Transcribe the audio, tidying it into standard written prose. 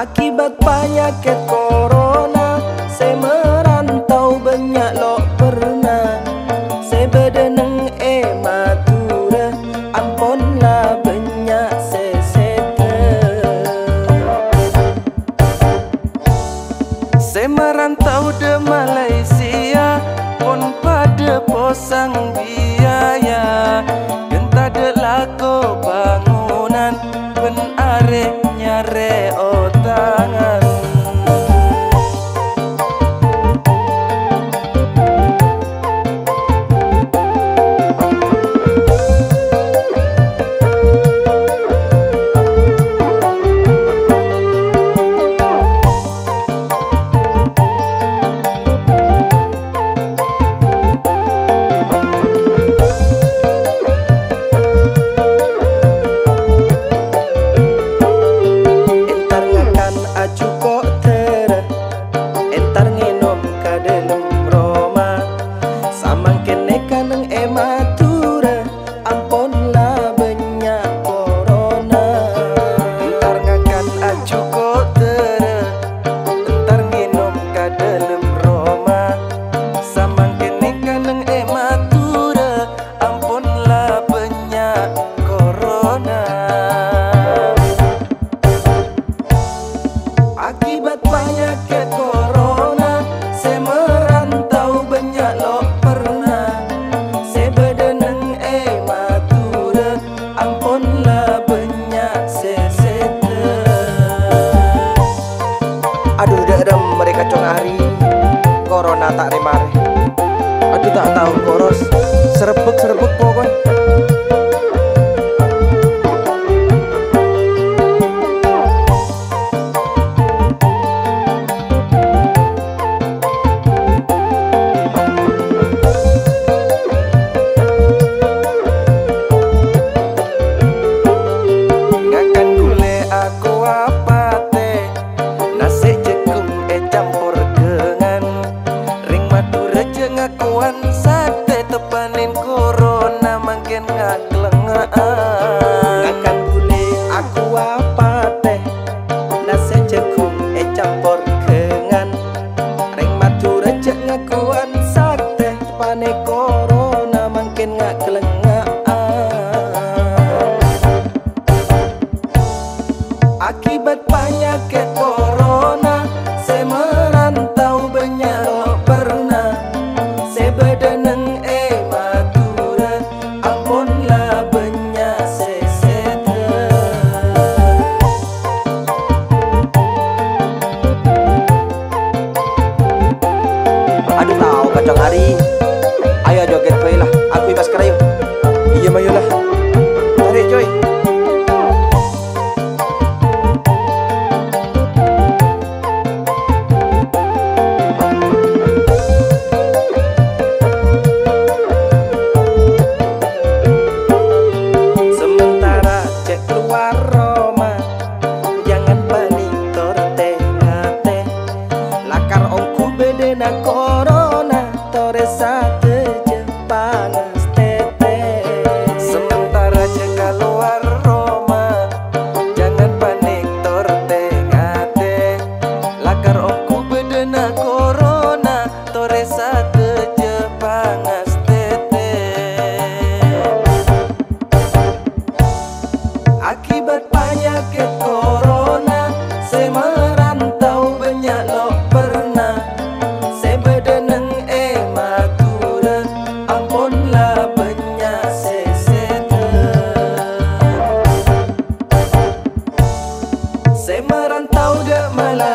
Akibat penyakit corona, saya merantau banyak lo pernah. Saya berdeneng matura, ampunlah banyak seseta. Saya merantau de Malaysia, pun pada posang biaya. Genta de laku bangunan, ben are nyare otangan. Akibat penyakit corona, saya merantau banyak lo pernah. Saya berdeneng matura, ampunlah banyak seseta. Aduh dedem mereka cong hari corona tak remare. Aduh tak tahu koros serebek pokok. Ngakuan sate tepanin corona makin ngaklengaan. Ngakan gule aku apa teh, nasi jagung campur kengan. Ring matur aja ngakuan sate tepanin corona makin ngaklengaan. Akibat penyakit corona, saya merantau banyak lo pernah. Berdeneng matura, ampunlah banyak seseta. Aduh tahu kacang hari. Ayo joget bae lah, aku ibas kerayu. Iya mayulah. Tarik coy. Na corona toresa te Jepang stete. Sementara jaga luar Roma, jangan panik tortengate. Lakar oku bedena corona toresa te Jepang stete. Akibat penyakit corona, saya merantau banyak lo pernah. Berdeneng matura, ampunlah banyak seseta. Saya merantau de Malaysia.